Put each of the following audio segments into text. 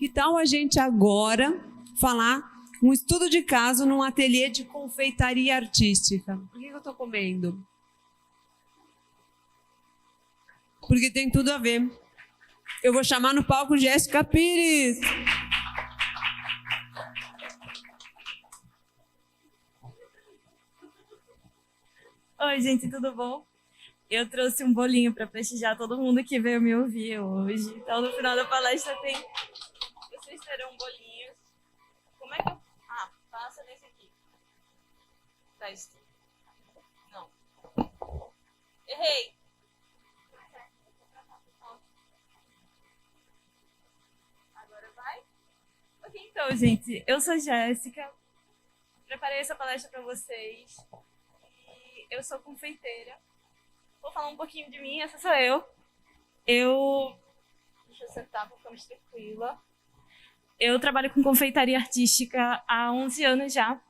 Que tal a gente agora falar um estudo de caso num ateliê de confeitaria artística? Por que eu estou comendo? Porque tem tudo a ver. Eu vou chamar no palco Jéssica Pires. Oi, gente, tudo bom? Eu trouxe um bolinho para prestigiar todo mundo que veio me ouvir hoje. Então, no final da palestra vocês terão bolinhos. Como é que eu... Ah, passa nesse aqui. Teste. Não. Errei. Agora vai? Ok, então, gente, eu sou Jéssica. Preparei essa palestra para vocês. E eu sou confeiteira. Vou falar um pouquinho de mim, essa sou eu. Deixa eu sentar para ficar mais tranquila. Eu trabalho com confeitaria artística há 11 anos já.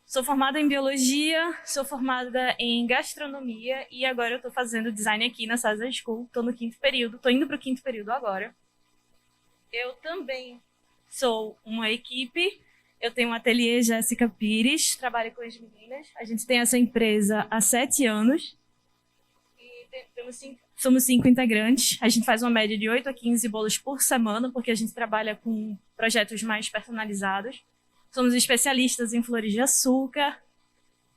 Sou formada em biologia, sou formada em gastronomia e agora eu estou fazendo design aqui na Sasa School. Estou no 5º período, estou indo para o 5º período agora. Eu também sou uma equipe. Eu tenho um ateliê Jéssica Pires, trabalho com as meninas. A gente tem essa empresa há 7 anos. Somos 5 integrantes. A gente faz uma média de 8 a 15 bolos por semana, porque a gente trabalha com projetos mais personalizados. Somos especialistas em flores de açúcar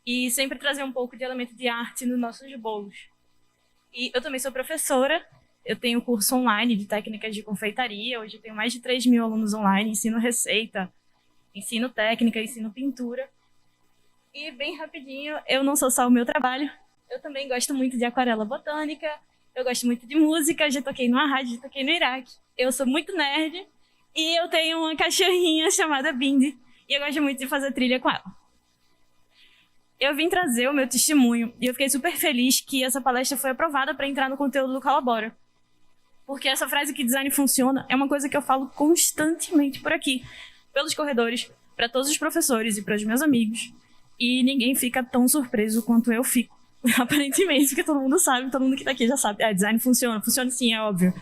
e sempre trazer um pouco de elemento de arte nos nossos bolos. E eu também sou professora. Eu tenho curso online de técnicas de confeitaria. Hoje eu tenho mais de 3.000 alunos online. Ensino receita, ensino técnica, ensino pintura. E bem rapidinho, eu não sou só o meu trabalho. Eu também gosto muito de aquarela botânica, eu gosto muito de música, já toquei numa rádio, já toquei no Iraque. Eu sou muito nerd e eu tenho uma cachorrinha chamada Bindi e eu gosto muito de fazer trilha com ela. Eu vim trazer o meu testemunho e eu fiquei super feliz que essa palestra foi aprovada para entrar no conteúdo do Colabora. Porque essa frase que design funciona é uma coisa que eu falo constantemente por aqui, pelos corredores, para todos os professores e para os meus amigos. E ninguém fica tão surpreso quanto eu fico. Aparentemente, porque todo mundo sabe, todo mundo que tá aqui já sabe. Design funciona sim, é óbvio.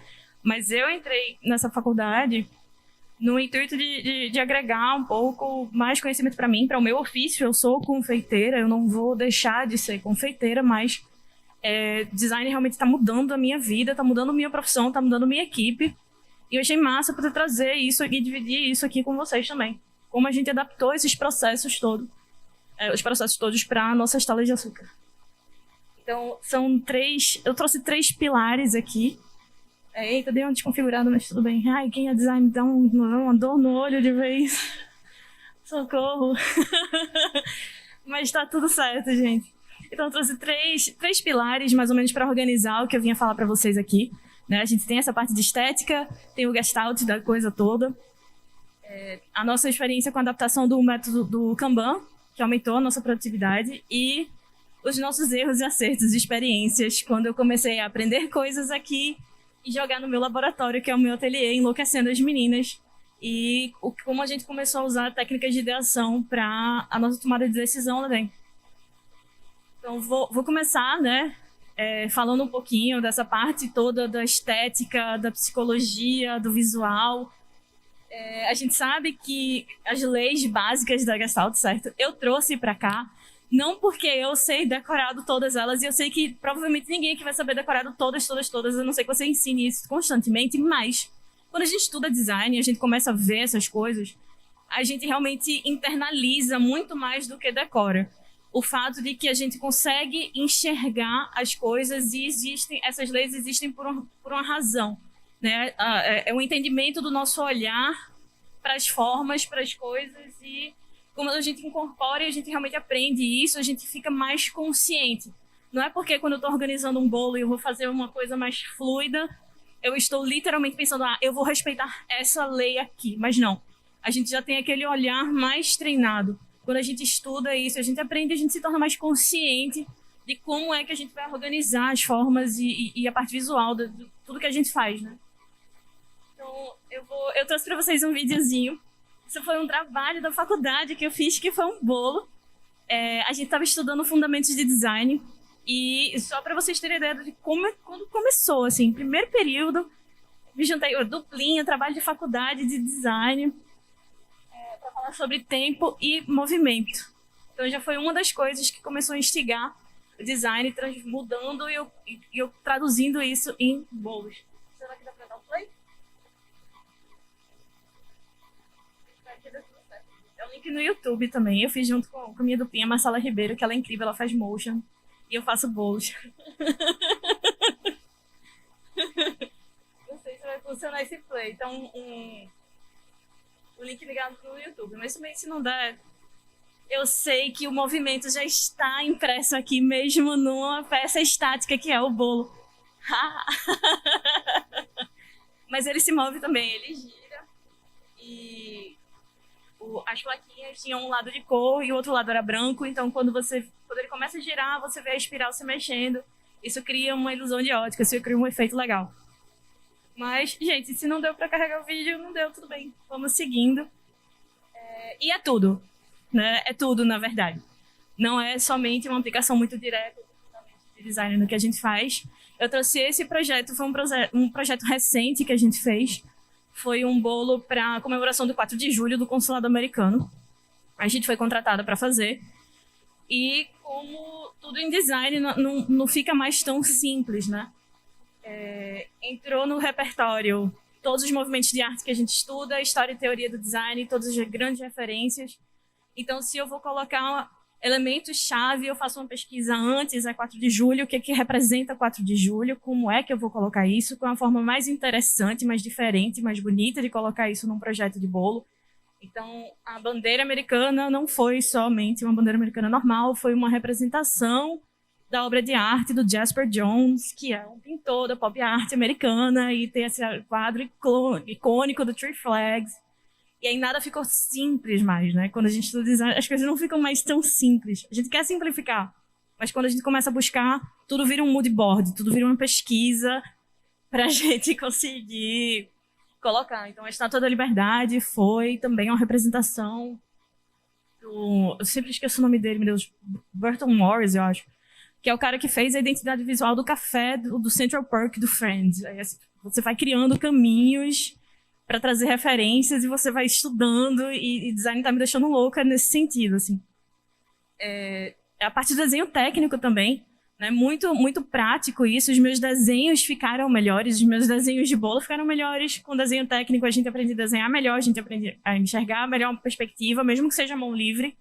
Mas eu entrei nessa faculdade no intuito de agregar um pouco mais conhecimento para mim, para o meu ofício. Eu sou confeiteira, eu não vou deixar de ser confeiteira, mas design realmente está mudando a minha vida, está mudando a minha profissão, está mudando a minha equipe. E eu achei massa poder trazer isso e dividir isso aqui com vocês também. Como a gente adaptou esses processos todos, os processos todos para nossas talas de açúcar. Então, eu trouxe 3 pilares aqui. Eita, dei uma desconfigurada, mas tudo bem. Ai, quem é design dá uma dor no olho de vez. Socorro. Mas tá tudo certo, gente. Então, eu trouxe três pilares, mais ou menos, para organizar o que eu vinha falar para vocês aqui. Né? A gente tem essa parte de estética, tem o gestalt da coisa toda. A nossa experiência com a adaptação do método do Kanban, que aumentou a nossa produtividade, e os nossos erros e acertos e experiências quando eu comecei a aprender coisas aqui e jogar no meu laboratório, que é o meu ateliê, enlouquecendo as meninas. E como a gente começou a usar técnicas de ideação para a nossa tomada de decisão também. Então, vou começar, né, falando um pouquinho dessa parte toda da estética, da psicologia, do visual. A gente sabe que as leis básicas da Gestalt, certo? Eu trouxe para cá, não porque eu sei decorado todas elas, e eu sei que provavelmente ninguém aqui vai saber decorado todas, a não ser que você ensine isso constantemente, mas quando a gente estuda design, a gente começa a ver essas coisas, a gente realmente internaliza muito mais do que decora. O fato de que a gente consegue enxergar as coisas e essas leis existem por uma razão, né? É um entendimento do nosso olhar para as formas, para as coisas, e quando a gente incorpora e a gente realmente aprende isso, a gente fica mais consciente. Não é porque quando eu estou organizando um bolo e eu vou fazer uma coisa mais fluida, eu estou literalmente pensando, eu vou respeitar essa lei aqui. Mas não, a gente já tem aquele olhar mais treinado. Quando a gente estuda isso, a gente aprende, a gente se torna mais consciente de como é que a gente vai organizar as formas e a parte visual de tudo que a gente faz, né? Então, eu trouxe para vocês um videozinho. Isso foi um trabalho da faculdade que eu fiz, que foi um bolo. A gente estava estudando fundamentos de design. E só para vocês terem ideia de quando começou, assim, primeiro período, me juntei, eu duplinha, trabalho de faculdade de design, para falar sobre tempo e movimento. Então já foi uma das coisas que começou a instigar o design, mudando e eu traduzindo isso em bolos. Será que dá para dar um play? É um link no YouTube também. Eu fiz junto com a minha duplinha, Marcela Ribeiro, que ela é incrível, ela faz motion. E eu faço bolos. Não sei se vai funcionar esse play. Então, o link ligado no YouTube. Mas também, se não der, eu sei que o movimento já está impresso aqui, mesmo numa peça estática que é o bolo. Mas ele se move também, ele gira. E as plaquinhas tinham um lado de cor e o outro lado era branco. Então, quando ele começa a girar, você vê a espiral se mexendo. Isso cria uma ilusão de ótica, isso cria um efeito legal. Mas, gente, se não deu para carregar o vídeo, não deu, tudo bem. Vamos seguindo. E é tudo, né? É tudo, na verdade. Não é somente uma aplicação muito direta de design no que a gente faz. Eu trouxe esse projeto, foi um projeto recente que a gente fez. Foi um bolo para a comemoração do 4 de julho do Consulado Americano. A gente foi contratada para fazer. E como tudo em design não fica mais tão simples, né? Entrou no repertório todos os movimentos de arte que a gente estuda, história e teoria do design, todas as grandes referências. Então, se eu vou colocar elementos-chave, eu faço uma pesquisa antes, 4 de julho, o que representa 4 de julho, como é que eu vou colocar isso, qual é a forma mais interessante, mais diferente, mais bonita de colocar isso num projeto de bolo. Então, a bandeira americana não foi somente uma bandeira americana normal, foi uma representação da obra de arte do Jasper Johns, que é um pintor da pop art americana, e tem esse quadro icônico do Three Flags. E aí nada ficou simples mais, né? Quando a gente estuda design, as coisas não ficam mais tão simples. A gente quer simplificar, mas quando a gente começa a buscar, tudo vira um mood board, tudo vira uma pesquisa para a gente conseguir colocar. Então, a Estátua da Liberdade foi também uma representação do... Eu sempre esqueço o nome dele, meu Deus. Burton Morris, eu acho. Que é o cara que fez a identidade visual do café do Central Park do Friends. Aí, assim, você vai criando caminhos para trazer referências e você vai estudando, e design tá me deixando louca nesse sentido, assim. A parte do desenho técnico também, né? Muito, muito prático isso. Os meus desenhos ficaram melhores, os meus desenhos de bolo ficaram melhores. Com desenho técnico a gente aprende a desenhar melhor, a gente aprende a enxergar melhor uma perspectiva, mesmo que seja mão livre.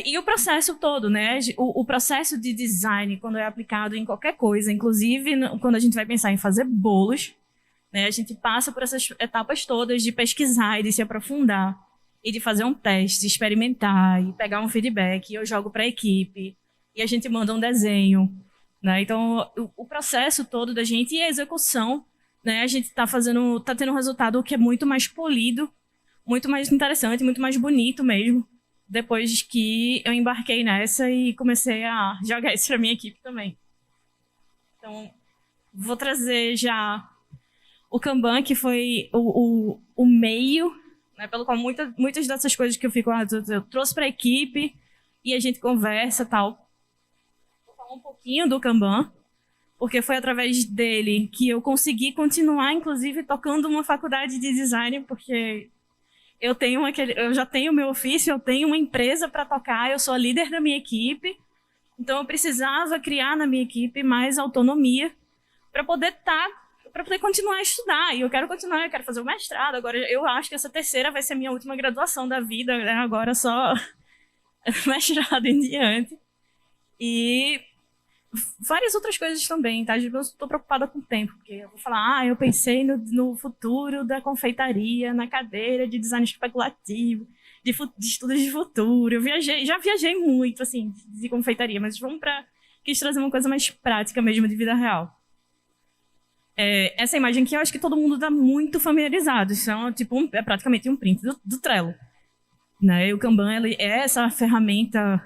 E o processo todo, né? O processo de design, quando é aplicado em qualquer coisa, inclusive quando a gente vai pensar em fazer bolos, né? A gente passa por essas etapas todas de pesquisar e de se aprofundar, e de fazer um teste, experimentar, e pegar um feedback, e eu jogo para a equipe, e a gente manda um desenho, né? Então, o processo todo da gente e a execução, né? A gente tá tendo um resultado que é muito mais polido, muito mais interessante, muito mais bonito mesmo, depois que eu embarquei nessa e comecei a jogar isso para minha equipe também. Então, vou trazer já o Kanban, que foi o meio, né, pelo qual muitas dessas coisas que eu fico, eu trouxe para a equipe e a gente conversa e tal. Vou falar um pouquinho do Kanban, porque foi através dele que eu consegui continuar, inclusive, tocando uma faculdade de design, porque eu já tenho meu ofício, eu tenho uma empresa para tocar, eu sou a líder da minha equipe, então eu precisava criar na minha equipe mais autonomia para poder continuar a estudar. E eu quero continuar, eu quero fazer o mestrado. Agora, eu acho que essa terceira vai ser a minha última graduação da vida, né? Agora só mestrado em diante. E várias outras coisas também, tá? Eu estou preocupada com o tempo, porque eu vou falar, eu pensei no futuro da confeitaria, na cadeira de design especulativo, de estudos de futuro. Já viajei muito, assim, de confeitaria, mas quis trazer uma coisa mais prática mesmo, de vida real. Essa imagem aqui, eu acho que todo mundo está muito familiarizado. Isso é praticamente um print do Trello, né? E o Kanban, ele é essa ferramenta,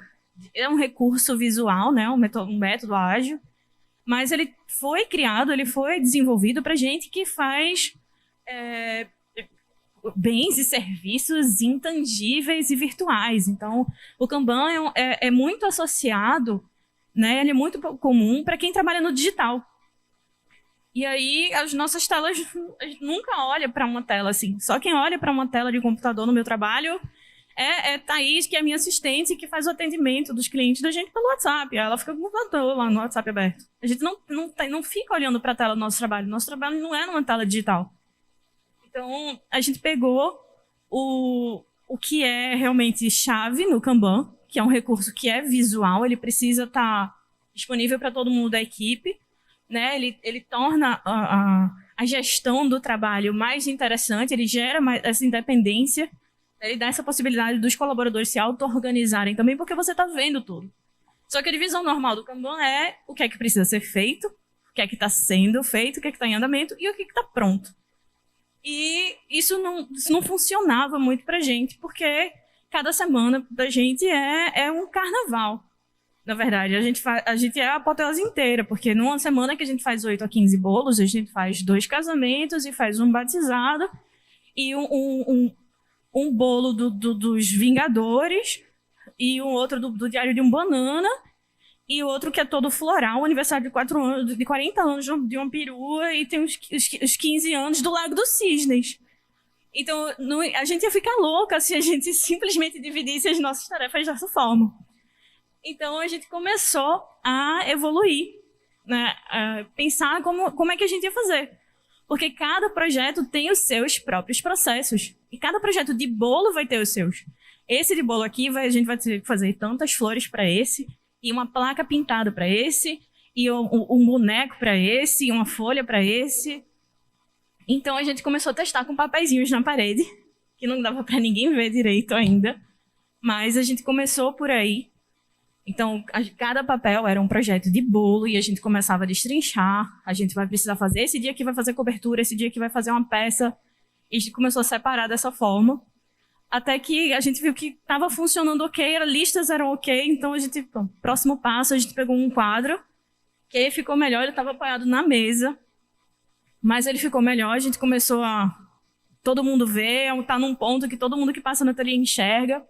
é um recurso visual, né? Um método ágil, mas ele foi criado, ele foi desenvolvido para gente que faz bens e serviços intangíveis e virtuais. Então, o Kanban é muito associado, né? Ele é muito comum para quem trabalha no digital. E aí, as nossas telas, a gente nunca olha para uma tela assim. Só quem olha para uma tela de computador no meu trabalho é Thaís, que é a minha assistente, que faz o atendimento dos clientes da gente pelo WhatsApp. Ela fica com o computador lá no WhatsApp aberto. A gente não fica olhando para a tela do nosso trabalho. Nosso trabalho não é numa tela digital. Então, a gente pegou o que é realmente chave no Kanban, que é um recurso que é visual, ele precisa estar disponível para todo mundo da equipe, né? Ele torna a gestão do trabalho mais interessante, ele gera mais essa independência, ele dá essa possibilidade dos colaboradores se auto-organizarem também, porque você está vendo tudo. Só que a divisão normal do Kanban é o que é que precisa ser feito, o que é que está sendo feito, o que é que está em andamento e o que está pronto. E isso não funcionava muito pra gente, porque cada semana da gente é um carnaval. Na verdade, a gente é a apoteose inteira, porque numa semana que a gente faz 8 a 15 bolos, a gente faz 2 casamentos e faz um batizado e um bolo dos Vingadores e um outro do Diário de um Banana e outro que é todo floral, o aniversário de 40 anos de uma perua e tem os 15 anos do Lago dos Cisnes. Então, a gente ia ficar louca se a gente simplesmente dividisse as nossas tarefas dessa forma. Então, a gente começou a evoluir, né? A pensar como é que a gente ia fazer. Porque cada projeto tem os seus próprios processos. E cada projeto de bolo vai ter os seus. Esse de bolo aqui, a gente vai ter que fazer tantas flores para esse, e uma placa pintada para esse, e um boneco para esse, e uma folha para esse. Então a gente começou a testar com papeizinhos na parede, que não dava para ninguém ver direito ainda, mas a gente começou por aí. Então cada papel era um projeto de bolo e a gente começava a destrinchar. A gente vai precisar fazer esse dia que vai fazer cobertura, esse dia que vai fazer uma peça. E a gente começou a separar dessa forma. Até que a gente viu que estava funcionando ok, listas eram ok, então a gente, próximo passo, a gente pegou um quadro, que aí ficou melhor, ele estava apoiado na mesa, mas ele ficou melhor, a gente começou a todo mundo ver, tá num ponto que todo mundo que passa na teoria enxerga,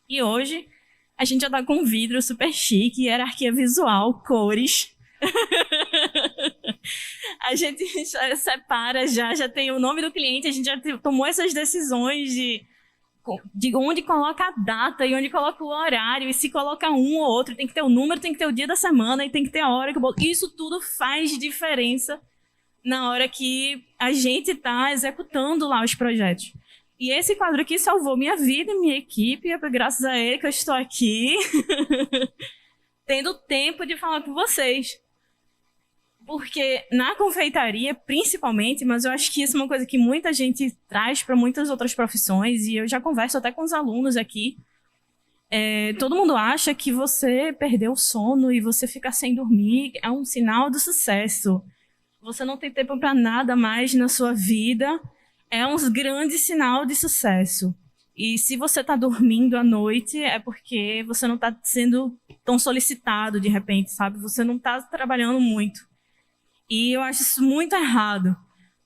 e hoje a gente já tá com vidro super chique, hierarquia visual, cores. A gente já separa, já tem o nome do cliente, a gente já tomou essas decisões de onde coloca a data e onde coloca o horário, e se coloca um ou outro, tem que ter o número, tem que ter o dia da semana e tem que ter a hora que o bolo... Isso tudo faz diferença na hora que a gente está executando lá os projetos. E esse quadro aqui salvou minha vida e minha equipe, é graças a ele que eu estou aqui tendo tempo de falar com vocês. Porque na confeitaria, principalmente, mas eu acho que isso é uma coisa que muita gente traz para muitas outras profissões, e eu já converso até com os alunos aqui. Todo mundo acha que você perdeu o sono e você ficar sem dormir é um sinal do sucesso. Você não tem tempo para nada mais na sua vida é um grande sinal de sucesso. E se você está dormindo à noite, é porque você não está sendo tão solicitado de repente, sabe? Você não está trabalhando muito. E eu acho isso muito errado,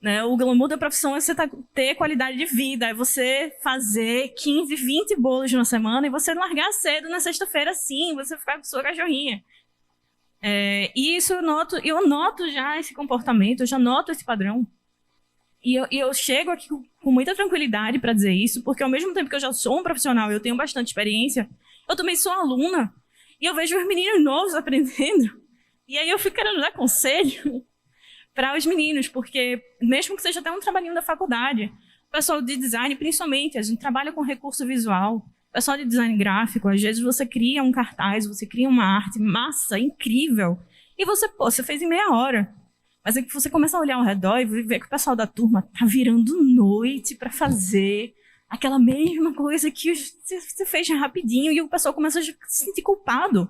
né? O glamour da profissão é você ter qualidade de vida, é você fazer 15, 20 bolos na semana e você largar cedo na sexta-feira, sim, você ficar com sua cachorrinha. E isso eu noto já esse comportamento, eu já noto esse padrão. E eu chego aqui com muita tranquilidade para dizer isso, porque ao mesmo tempo que eu já sou um profissional, eu tenho bastante experiência, eu também sou aluna, e eu vejo os meninos novos aprendendo, e aí eu fico querendo dar conselho para os meninos, porque mesmo que seja até um trabalhinho da faculdade, o pessoal de design, principalmente, a gente trabalha com recurso visual, o pessoal de design gráfico, às vezes você cria um cartaz, você cria uma arte massa, incrível, e você fez em meia hora. Mas é que você começa a olhar ao redor e ver que o pessoal da turma tá virando noite para fazer aquela mesma coisa que você fez rapidinho, e o pessoal começa a se sentir culpado.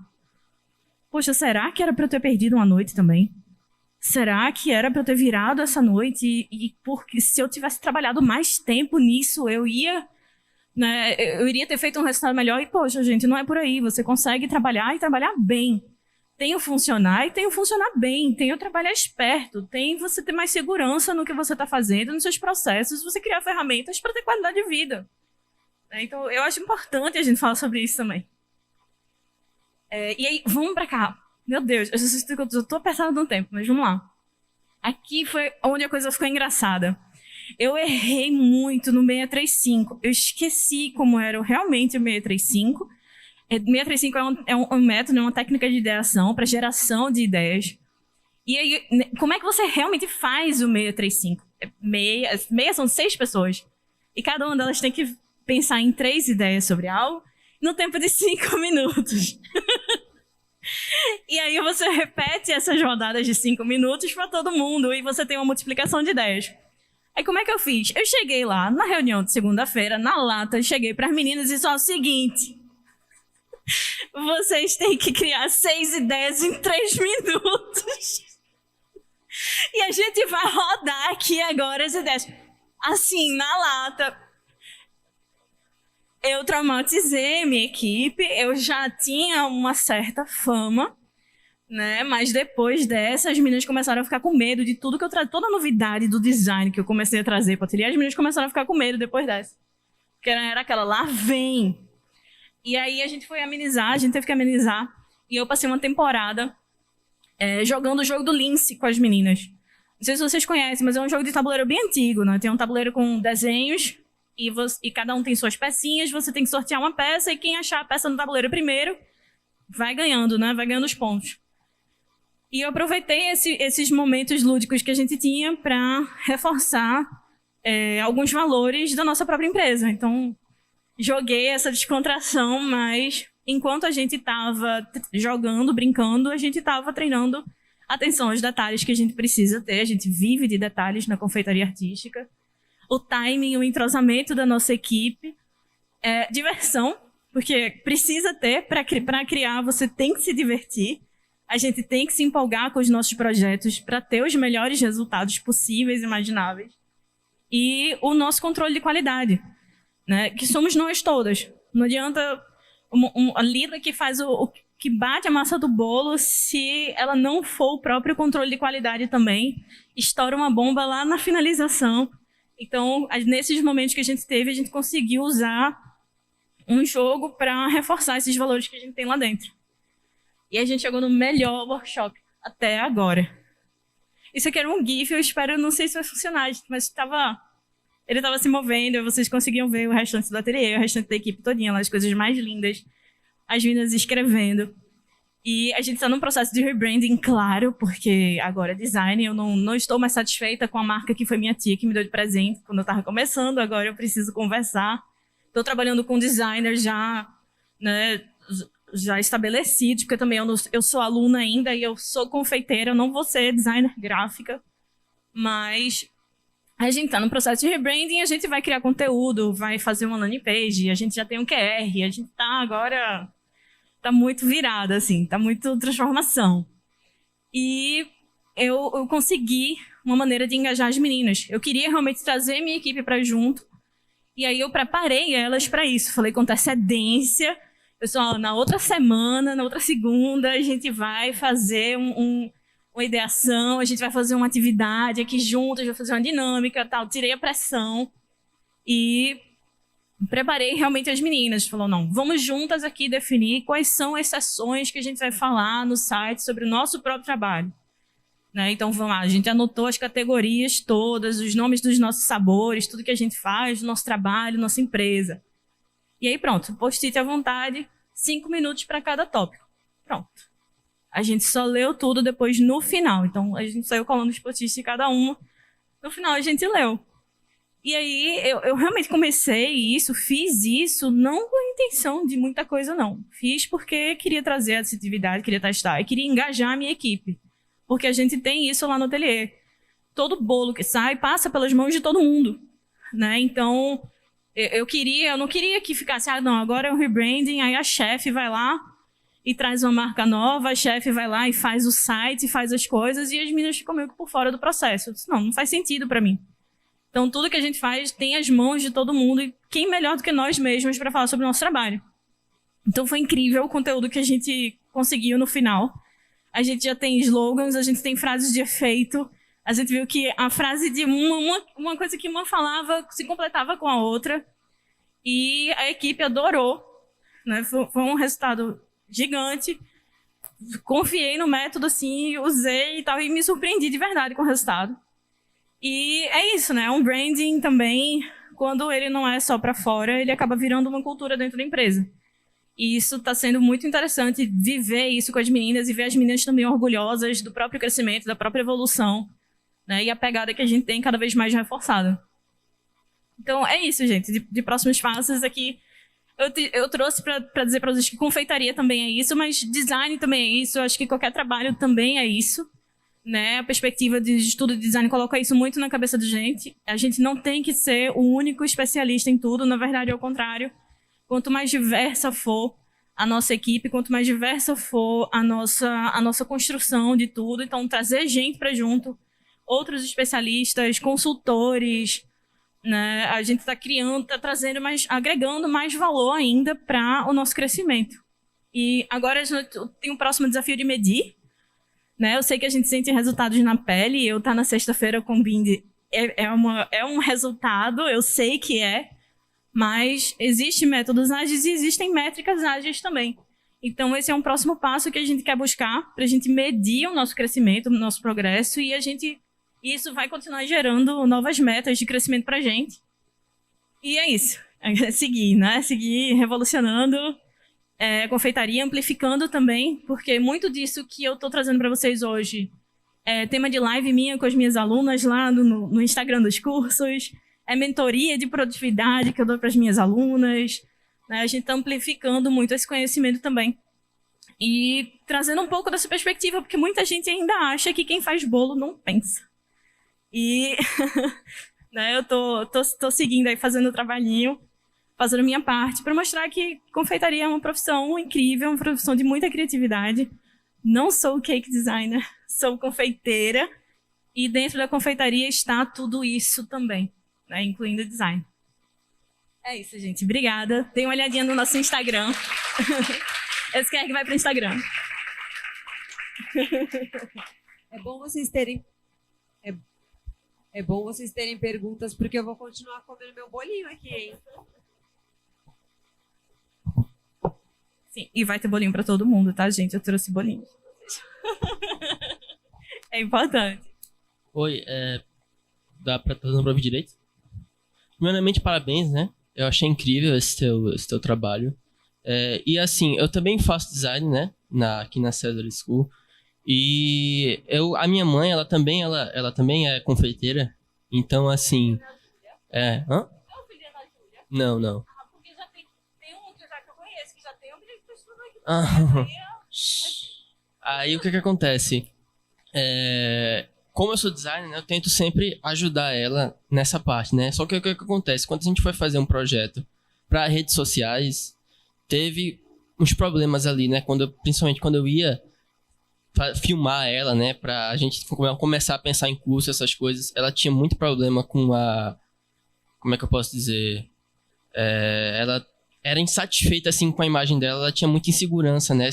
Poxa, será que era para eu ter perdido uma noite também? Será que era para eu ter virado essa noite? E porque se eu tivesse trabalhado mais tempo nisso, eu iria ter feito um resultado melhor. E, poxa, gente, não é por aí. Você consegue trabalhar e trabalhar bem. Tem o funcionar e tem o funcionar bem. Tem o trabalhar esperto. Tem você ter mais segurança no que você está fazendo, nos seus processos. Você criar ferramentas para ter qualidade de vida. Então, eu acho importante a gente falar sobre isso também. E aí, vamos para cá. Meu Deus, eu estou apertada no tempo, mas vamos lá. Aqui foi onde a coisa ficou engraçada. Eu errei muito no 635. Eu esqueci como era realmente o 635. 635 é um método, uma técnica de ideação para geração de ideias. E aí, como é que você realmente faz o 635? Meia são 6 pessoas. E cada uma delas tem que pensar em 3 ideias sobre algo no tempo de 5 minutos. E aí você repete essas rodadas de 5 minutos para todo mundo e você tem uma multiplicação de ideias. Aí como é que eu fiz? Eu cheguei lá na reunião de segunda-feira, na lata, cheguei para as meninas e disse o seguinte: vocês têm que criar 6 ideias em 3 minutos. E a gente vai rodar aqui agora as ideias. Assim, na lata. Eu traumatizei minha equipe, eu já tinha uma certa fama, né? Mas depois dessa, as meninas começaram a ficar com medo de tudo que eu toda a novidade do design que eu comecei a trazer para o ateliê, as meninas começaram a ficar com medo depois dessa. Porque era aquela, lá vem. E aí a gente foi amenizar, a gente teve que amenizar. E eu passei uma temporada jogando o jogo do Lince com as meninas. Não sei se vocês conhecem, mas é um jogo de tabuleiro bem antigo, né? Tem um tabuleiro com desenhos e cada um tem suas pecinhas, você tem que sortear uma peça e quem achar a peça no tabuleiro primeiro vai ganhando, né? Vai ganhando os pontos. E eu aproveitei esses momentos lúdicos que a gente tinha para reforçar alguns valores da nossa própria empresa. Então, joguei essa descontração, mas enquanto a gente estava jogando, brincando, a gente estava treinando atenção aos detalhes que a gente precisa ter. A gente vive de detalhes na confeitaria artística. O timing, o entrosamento da nossa equipe. Diversão, porque precisa ter, para criar, você tem que se divertir. A gente tem que se empolgar com os nossos projetos para ter os melhores resultados possíveis e imagináveis. E o nosso controle de qualidade, né? Que somos nós todas. Não adianta a Lida que faz que bate a massa do bolo, se ela não for o próprio controle de qualidade também, estoura uma bomba lá na finalização. Então, nesses momentos que a gente teve, a gente conseguiu usar um jogo para reforçar esses valores que a gente tem lá dentro. E a gente chegou no melhor workshop até agora. Isso aqui era um GIF, eu espero, não sei se vai funcionar, mas ele estava se movendo, vocês conseguiam ver o restante do ateliê, o restante da equipe todinha, lá, as coisas mais lindas, as meninas escrevendo. E a gente está num processo de rebranding, claro, porque agora é design, eu não estou mais satisfeita com a marca que foi minha tia que me deu de presente quando eu estava começando, agora eu preciso conversar. Estou trabalhando com designers já estabelecidos, porque também eu sou aluna ainda e eu sou confeiteira, eu não vou ser designer gráfica, mas a gente está no processo de rebranding, a gente vai criar conteúdo, vai fazer uma landing page, a gente já tem um QR, a gente está muito virada, assim, está muito transformação. E eu consegui uma maneira de engajar as meninas. Eu queria realmente trazer minha equipe para junto, e aí eu preparei elas para isso. Falei com antecedência, pessoal, na outra semana, na outra segunda, a gente vai fazer uma ideação, a gente vai fazer uma atividade aqui juntas, vai fazer uma dinâmica, tal. Tirei a pressão e preparei realmente as meninas. Falou, não, vamos juntas aqui definir quais são as sessões que a gente vai falar no site sobre o nosso próprio trabalho. Né? Então, vamos lá, a gente anotou as categorias todas, os nomes dos nossos sabores, tudo que a gente faz, do nosso trabalho, nossa empresa. E aí, pronto, post-it à vontade, 5 minutos para cada tópico. Pronto. A gente só leu tudo depois no final. Então, a gente saiu colando os post-its de cada uma. No final, a gente leu. E aí, eu realmente comecei isso, fiz isso, não com a intenção de muita coisa, não. Fiz porque queria trazer essa atividade, queria testar, e queria engajar a minha equipe. Porque a gente tem isso lá no ateliê. Todo bolo que sai passa pelas mãos de todo mundo. Né? Então, eu não queria que ficasse, não, agora é um rebranding, aí a chefe vai lá e traz uma marca nova, a chefe vai lá e faz o site, faz as coisas, e as meninas ficam meio que por fora do processo. Eu disse, não faz sentido para mim. Então, tudo que a gente faz tem as mãos de todo mundo, e quem melhor do que nós mesmos para falar sobre o nosso trabalho? Então, foi incrível o conteúdo que a gente conseguiu no final. A gente já tem slogans, a gente tem frases de efeito, a gente viu que a frase de uma coisa que uma falava se completava com a outra, e a equipe adorou, né? Foi um resultado gigante. confiei no método, assim, usei e tal, e me surpreendi de verdade com o resultado. E é isso, né? Um branding também, quando ele não é só para fora, ele acaba virando uma cultura dentro da empresa. E isso está sendo muito interessante, viver isso com as meninas e ver as meninas também orgulhosas do próprio crescimento, da própria evolução, né? E a pegada que a gente tem cada vez mais reforçada. Então, é isso, gente. De próximos passos aqui, eu trouxe para dizer para vocês que confeitaria também é isso, mas design também é isso. Eu acho que qualquer trabalho também é isso, né? A perspectiva de estudo de design coloca isso muito na cabeça da gente. A gente não tem que ser o único especialista em tudo. Na verdade, é o contrário. Quanto mais diversa for a nossa equipe, quanto mais diversa for a nossa construção de tudo, então trazer gente para junto, outros especialistas, consultores, né? A gente está criando, está trazendo agregando mais valor ainda para o nosso crescimento. E agora eu tenho o próximo desafio de medir, né? Eu sei que a gente sente resultados na pele. Eu estar na sexta-feira com o Bindi é um resultado, eu sei que é, mas existem métodos ágeis e existem métricas ágeis também. Então esse é um próximo passo que a gente quer buscar para a gente medir o nosso crescimento, o nosso progresso, e isso vai continuar gerando novas metas de crescimento para a gente. E é isso. É seguir, né? Seguir revolucionando confeitaria, amplificando também, porque muito disso que eu estou trazendo para vocês hoje é tema de live minha com as minhas alunas lá no Instagram dos cursos, é mentoria de produtividade que eu dou para as minhas alunas, né? A gente está amplificando muito esse conhecimento também. E trazendo um pouco dessa perspectiva, porque muita gente ainda acha que quem faz bolo não pensa. E né, eu tô seguindo aí, fazendo o trabalhinho, fazendo a minha parte, para mostrar que confeitaria é uma profissão incrível, uma profissão de muita criatividade. Não sou cake designer, sou confeiteira, e dentro da confeitaria está tudo isso também, né, incluindo o design. É isso, gente. Obrigada. Dê uma olhadinha no nosso Instagram. Esse QR que vai para o Instagram. É bom vocês terem... É bom vocês terem perguntas, porque eu vou continuar comendo meu bolinho aqui, hein? Sim, e vai ter bolinho para todo mundo, tá, gente? Eu trouxe bolinho. É importante. Oi, dá pra estar dando pra ouvir direito? Primeiramente, parabéns, né? Eu achei incrível esse teu trabalho. E assim, eu também faço design, né? Aqui na César School. E a minha mãe, ela também é confeiteira. Então, assim... Hã? Não, não. Porque já tem um que eu conheço, que já tem um bilhete aqui. Aí o que acontece? Como eu sou designer, né, eu tento sempre ajudar ela nessa parte, né? Só que o que acontece? Quando a gente foi fazer um projeto para redes sociais, teve uns problemas ali, né? Principalmente quando eu ia filmar ela, né? Pra gente começar a pensar em curso, essas coisas. Ela tinha muito problema com como é que eu posso dizer? Ela era insatisfeita, assim, com a imagem dela. Ela tinha muita insegurança, né?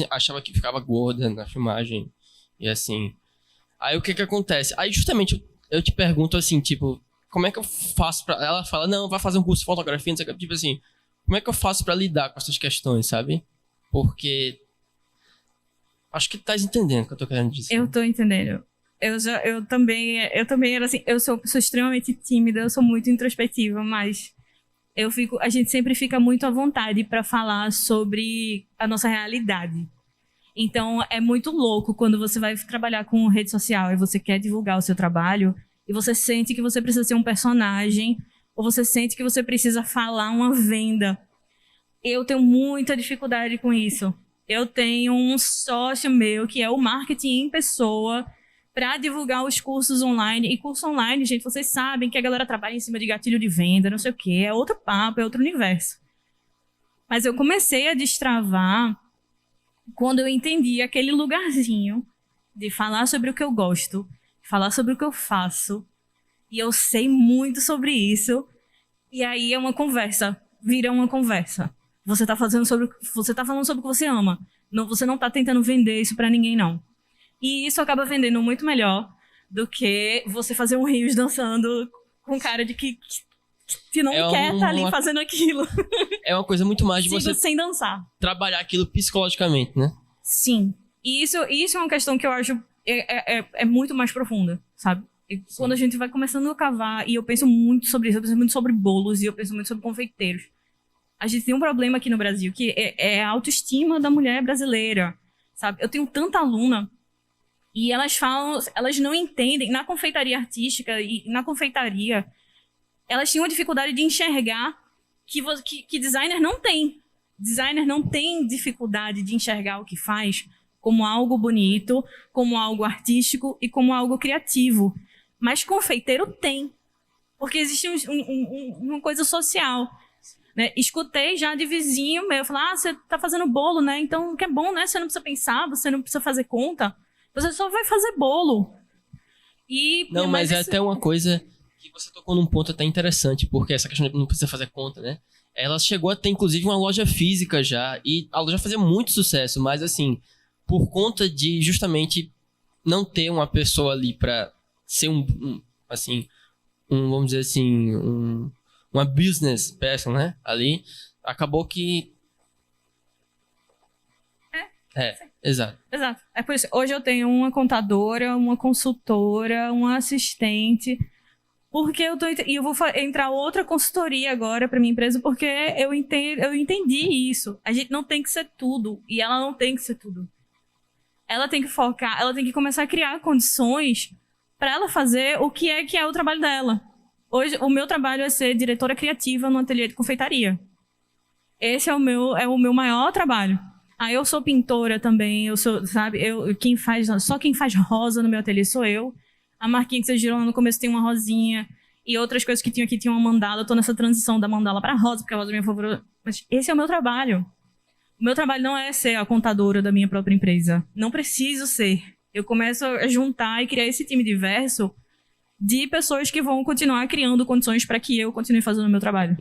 Achava que ficava gorda na filmagem. E assim... Aí o que acontece? Aí justamente eu te pergunto assim, tipo... Como é que eu faço pra... Ela fala, não, vai fazer um curso de fotografia, não sei o que. Tipo assim... Como é que eu faço pra lidar com essas questões, sabe? Porque... Acho que tu tá entendendo o que eu tô querendo dizer. Eu tô entendendo. Eu também era assim, eu sou extremamente tímida, eu sou muito introspectiva, mas a gente sempre fica muito à vontade para falar sobre a nossa realidade. Então é muito louco quando você vai trabalhar com rede social e você quer divulgar o seu trabalho e você sente que você precisa ser um personagem ou você sente que você precisa falar uma venda. Eu tenho muita dificuldade com isso. Eu tenho um sócio meu que é o marketing em pessoa para divulgar os cursos online. E curso online, gente, vocês sabem que a galera trabalha em cima de gatilho de venda, não sei o quê. É outro papo, é outro universo. Mas eu comecei a destravar quando eu entendi aquele lugarzinho de falar sobre o que eu gosto, falar sobre o que eu faço. E eu sei muito sobre isso. E aí é uma conversa, vira uma conversa. Você tá falando sobre o que você ama. Não, você não tá tentando vender isso pra ninguém, não. E isso acaba vendendo muito melhor do que você fazer um rios dançando com cara de que não quer estar ali fazendo aquilo. É uma coisa muito mais de você sem dançar. Trabalhar aquilo psicologicamente, né? Sim. E isso é uma questão que eu acho é muito mais profunda, sabe? E quando a gente vai começando a cavar, e eu penso muito sobre isso, eu penso muito sobre bolos, e eu penso muito sobre confeiteiros. A gente tem um problema aqui no Brasil, que é a autoestima da mulher brasileira, sabe? Eu tenho tanta aluna, e elas não entendem, na confeitaria artística e na confeitaria, elas tinham a dificuldade de enxergar que designer não tem. Designer não tem dificuldade de enxergar o que faz como algo bonito, como algo artístico e como algo criativo. Mas confeiteiro tem, porque existe uma coisa social, né? Escutei já de vizinho meu falar, você tá fazendo bolo, né? Então, que é bom, né? Você não precisa pensar, você não precisa fazer conta, você só vai fazer bolo. Não, mas é até uma coisa que você tocou num ponto até interessante, porque essa questão de não precisa fazer conta, né? Ela chegou a ter, inclusive, uma loja física já, e a loja fazia muito sucesso, mas, assim, por conta de, justamente, não ter uma pessoa ali pra ser vamos dizer assim, uma business person, né? Ali, acabou que... Exato. Exato. É por isso, hoje eu tenho uma contadora, uma consultora, uma assistente, porque eu vou entrar outra consultoria agora para minha empresa, porque eu entendi isso. A gente não tem que ser tudo, e ela não tem que ser tudo. Ela tem que focar, ela tem que começar a criar condições para ela fazer o que é o trabalho dela. Hoje, o meu trabalho é ser diretora criativa no ateliê de confeitaria. Esse é o meu maior trabalho. Eu sou pintora também, sabe, só quem faz rosa no meu ateliê sou eu. A marquinha que vocês viram lá no começo tem uma rosinha, e outras coisas que tinham aqui tinham uma mandala. Eu tô nessa transição da mandala para rosa, porque a rosa é minha favorita. Mas esse é o meu trabalho. O meu trabalho não é ser a contadora da minha própria empresa. Não preciso ser. Eu começo a juntar e criar esse time diverso de pessoas que vão continuar criando condições para que eu continue fazendo o meu trabalho.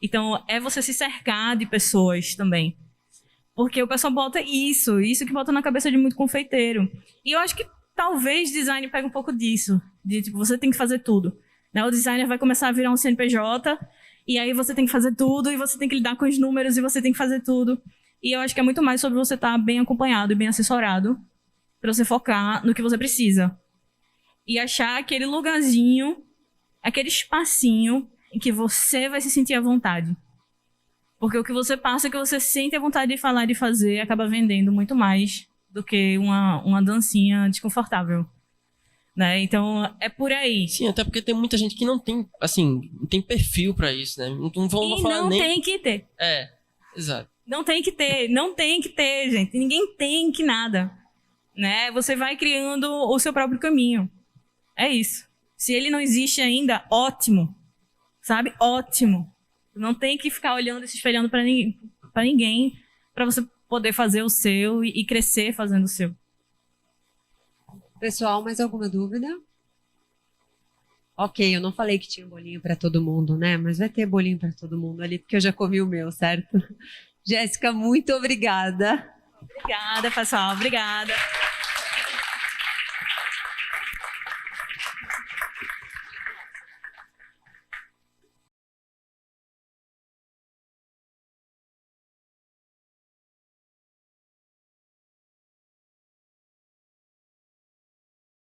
Então, é você se cercar de pessoas também. Porque o pessoal bota isso que bota na cabeça de muito confeiteiro. E eu acho que talvez design pegue um pouco disso. De, tipo, você tem que fazer tudo. Né? O designer vai começar a virar um CNPJ, e aí você tem que fazer tudo, e você tem que lidar com os números, e você tem que fazer tudo. E eu acho que é muito mais sobre você estar bem acompanhado e bem assessorado, para você focar no que você precisa. E achar aquele lugarzinho, aquele espacinho em que você vai se sentir à vontade. Porque o que você passa, que você sente a vontade de falar e de fazer, acaba vendendo muito mais do que uma dancinha desconfortável. Né? Então, é por aí. Sim, até porque tem muita gente que não tem, assim, não tem perfil pra isso, né? Não vou falar não nem... tem que ter. Exato. Não tem que ter, gente. Ninguém tem que nada. Né? Você vai criando o seu próprio caminho. É isso. Se ele não existe ainda, ótimo. Sabe? Ótimo. Não tem que ficar olhando e se espelhando pra ninguém pra você poder fazer o seu e crescer fazendo o seu. Pessoal, mais alguma dúvida? Ok, eu não falei que tinha bolinho para todo mundo, né? Mas vai ter bolinho para todo mundo ali, porque eu já comi o meu, certo? Jéssica, muito obrigada. Obrigada, pessoal. Obrigada.